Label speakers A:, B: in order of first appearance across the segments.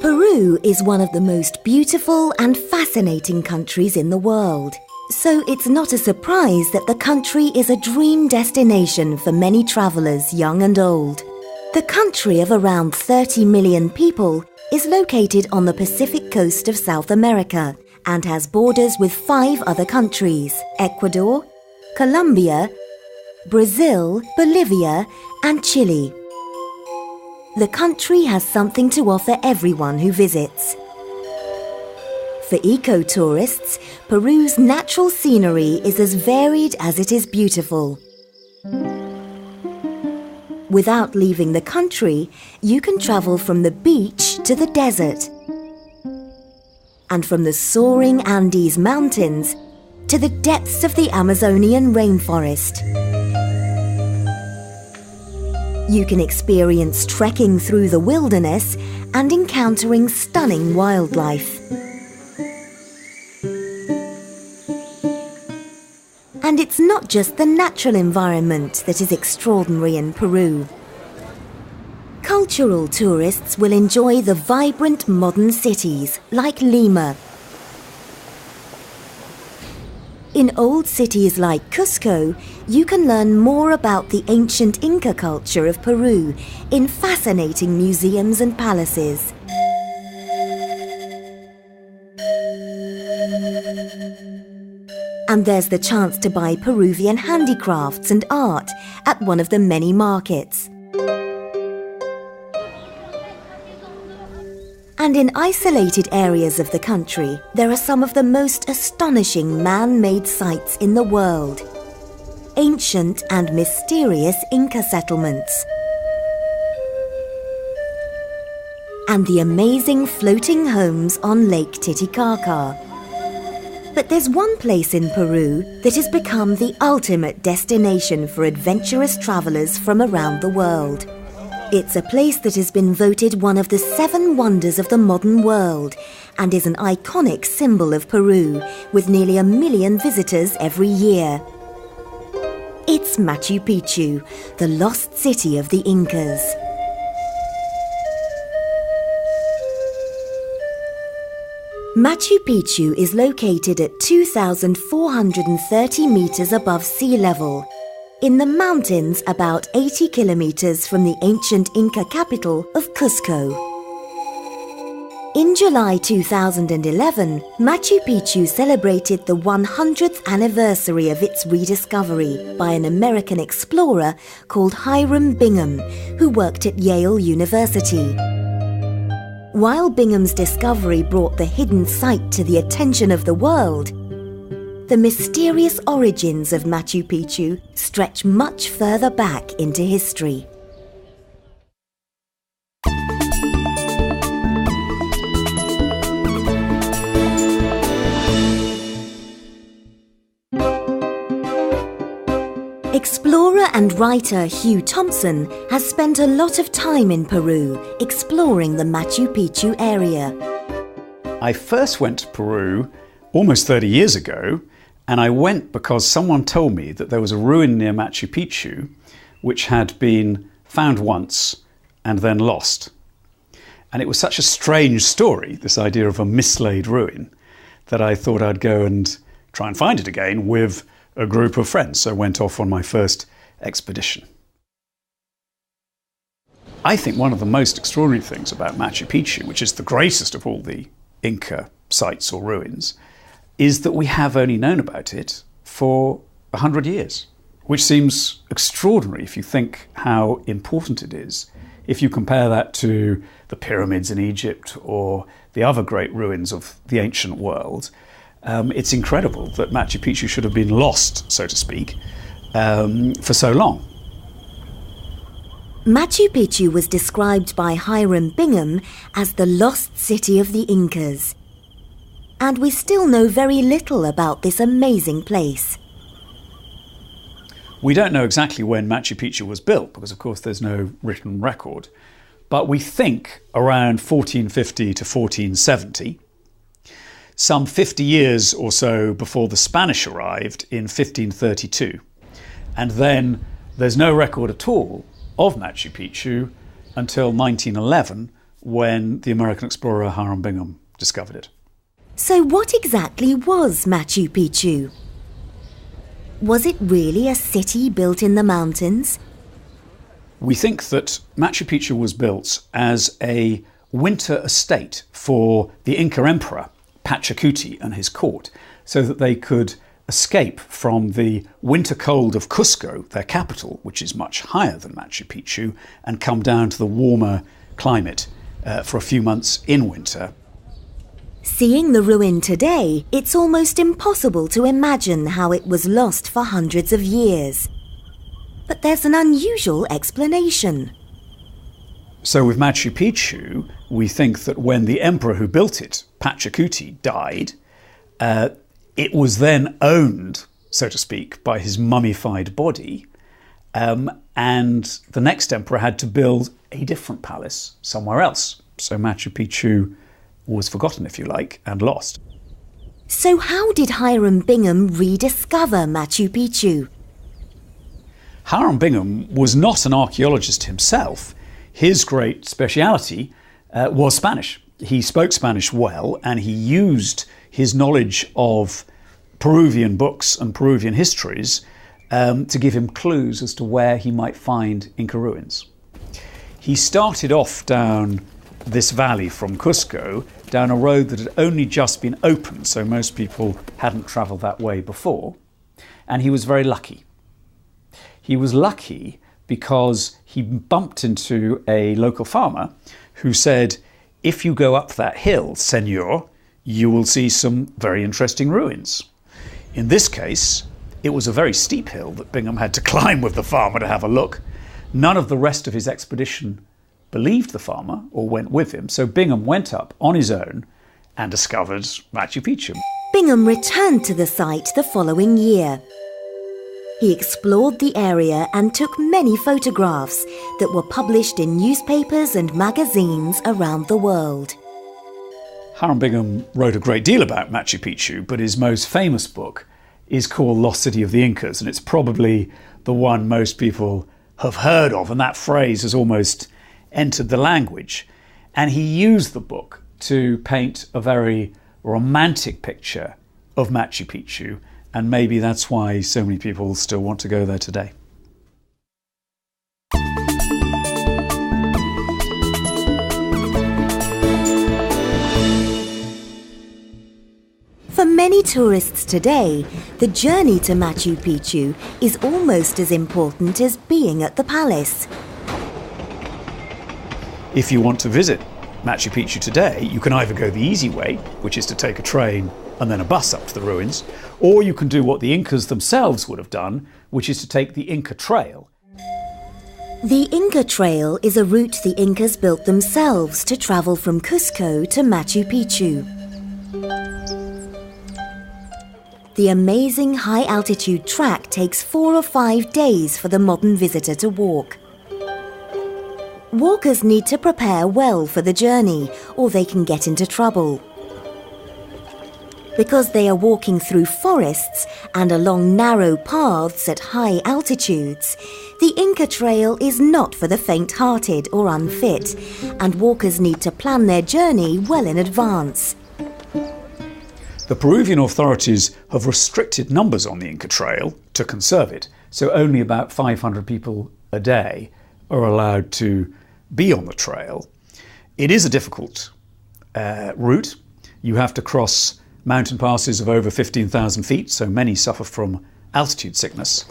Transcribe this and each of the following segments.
A: Peru is one of the most beautiful and fascinating countries in the world. So it's not a surprise that the country is a dream destination for many travellers, young and old. The country of around 30 million people is located on the Pacific coast of South America and has borders with 5 other countries: Ecuador, Colombia, Brazil, Bolivia and Chile. The country has something to offer everyone who visits. For eco-tourists, Peru's natural scenery is as varied as it is beautiful. Without leaving the country, you can travel from the beach to the desert, and from the soaring Andes Mountains to the depths of the Amazonian rainforest. You can experience trekking through the wilderness and encountering stunning wildlife. And it's not just the natural environment that is extraordinary in Peru. Cultural tourists will enjoy the vibrant modern cities like Lima. In old cities like Cusco, you can learn more about the ancient Inca culture of Peru in fascinating museums and palaces. And there's the chance to buy Peruvian handicrafts and art at one of the many markets. And in isolated areas of the country, there are some of the most astonishing man-made sites in the world. Ancient and mysterious Inca settlements. And the amazing floating homes on Lake Titicaca. But there's one place in Peru that has become the ultimate destination for adventurous travellers from around the world. It's a place that has been voted one of the 7 wonders of the modern world and is an iconic symbol of Peru, with nearly 1 million visitors every year. It's Machu Picchu, the lost city of the Incas. Machu Picchu is located at 2,430 meters above sea level, in the mountains about 80 kilometers from the ancient Inca capital of Cusco. In July 2011, Machu Picchu celebrated the 100th anniversary of its rediscovery by an American explorer called Hiram Bingham, who worked at Yale University. While Bingham's discovery brought the hidden site to the attention of the world, the mysterious origins of Machu Picchu stretch much further back into history. Explorer and writer Hugh Thompson has spent a lot of time in Peru exploring the Machu Picchu area.
B: I first went to Peru almost 30 years ago, and I went because someone told me that there was a ruin near Machu Picchu which had been found once and then lost. And it was such a strange story, this idea of a mislaid ruin, that I thought I'd go and try and find it again with a group of friends. So I went off on my first expedition. I think one of the most extraordinary things about Machu Picchu, which is the greatest of all the Inca sites or ruins, is that we have only known about it for 100 years, which seems extraordinary if you think how important it is. If you compare that to the pyramids in Egypt or the other great ruins of the ancient world, it's incredible that Machu Picchu should have been lost, so to speak, for so long.
A: Machu Picchu was described by Hiram Bingham as the lost city of the Incas. And we still know very little about this amazing place.
B: We don't know exactly when Machu Picchu was built, because of course there's no written record. But we think around 1450 to 1470, some 50 years or so before the Spanish arrived in 1532. And then there's no record at all of Machu Picchu until 1911, when the American explorer Hiram Bingham discovered it.
A: So what exactly was Machu Picchu? Was it really a city built in the mountains?
B: We think that Machu Picchu was built as a winter estate for the Inca emperor Pachacuti and his court, so that they could escape from the winter cold of Cusco, their capital, which is much higher than Machu Picchu, and come down to the warmer climate for a few months in winter.
A: Seeing the ruin today, it's almost impossible to imagine how it was lost for hundreds of years. But there's an unusual explanation.
B: So with Machu Picchu, we think that when the emperor who built it, Pachacuti, died, it was then owned, so to speak, by his mummified body, and the next emperor had to build a different palace somewhere else. So Machu Picchu was forgotten, if you like, and lost.
A: So how did Hiram Bingham rediscover Machu Picchu?
B: Hiram Bingham was not an archaeologist himself. His great speciality was Spanish. He spoke Spanish well, and he used his knowledge of Peruvian books and Peruvian histories to give him clues as to where he might find Inca ruins. He started off down this valley from Cusco, down a road that had only just been opened, so most people hadn't travelled that way before, and he was very lucky. He was lucky because he bumped into a local farmer who said, "If you go up that hill, senor, you will see some very interesting ruins." In this case, it was a very steep hill that Bingham had to climb with the farmer to have a look. None of the rest of his expedition believed the farmer or went with him, so Bingham went up on his own and discovered Machu Picchu.
A: Bingham returned to the site the following year. He explored the area and took many photographs that were published in newspapers and magazines around the world.
B: Hiram Bingham wrote a great deal about Machu Picchu, but his most famous book is called Lost City of the Incas, and it's probably the one most people have heard of, and that phrase has almost entered the language. And he used the book to paint a very romantic picture of Machu Picchu, and maybe that's why so many people still want to go there today.
A: For many tourists today, the journey to Machu Picchu is almost as important as being at the palace.
B: If you want to visit Machu Picchu today, you can either go the easy way, which is to take a train and then a bus up to the ruins, or you can do what the Incas themselves would have done, which is to take the Inca Trail.
A: The Inca Trail is a route the Incas built themselves to travel from Cusco to Machu Picchu. The amazing high-altitude track takes 4 or 5 days for the modern visitor to walk. Walkers need to prepare well for the journey, or they can get into trouble. Because they are walking through forests and along narrow paths at high altitudes, the Inca Trail is not for the faint-hearted or unfit, and walkers need to plan their journey well in advance.
B: The Peruvian authorities have restricted numbers on the Inca Trail to conserve it, so only about 500 people a day are allowed to be on the trail. It is a difficult route. You have to cross mountain passes of over 15,000 feet, so many suffer from altitude sickness,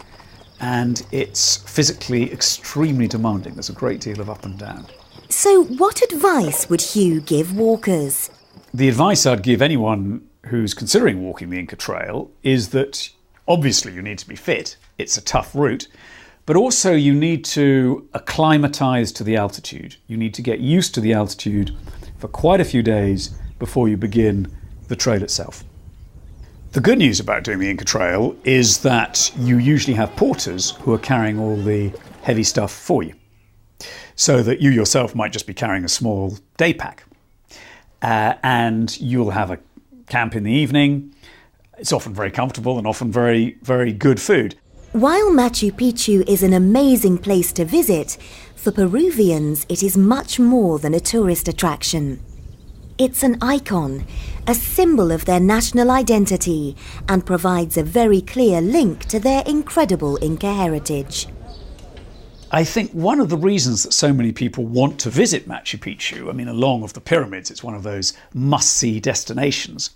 B: and it's physically extremely demanding. There's a great deal of up and down.
A: So what advice would Hugh give walkers?
B: The advice I'd give anyone who's considering walking the Inca Trail is that obviously you need to be fit. It's a tough route, but also you need to acclimatise to the altitude. You need to get used to the altitude for quite a few days before you begin the trail itself. The good news about doing the Inca Trail is that you usually have porters who are carrying all the heavy stuff for you, so that you yourself might just be carrying a small day pack. And you'll have a camp in the evening. It's often very comfortable and often very, very good food.
A: While Machu Picchu is an amazing place to visit, for Peruvians it is much more than a tourist attraction. It's an icon, a symbol of their national identity, and provides a very clear link to their incredible Inca heritage.
B: I think one of the reasons that so many people want to visit Machu Picchu, I mean, along with the pyramids, it's one of those must-see destinations,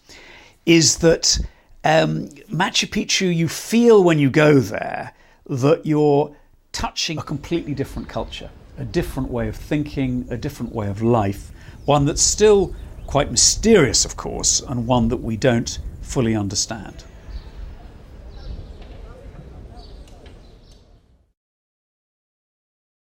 B: is that Machu Picchu, you feel when you go there that you're touching a completely different culture, a different way of thinking, a different way of life, one that's still quite mysterious, of course, and one that we don't fully understand.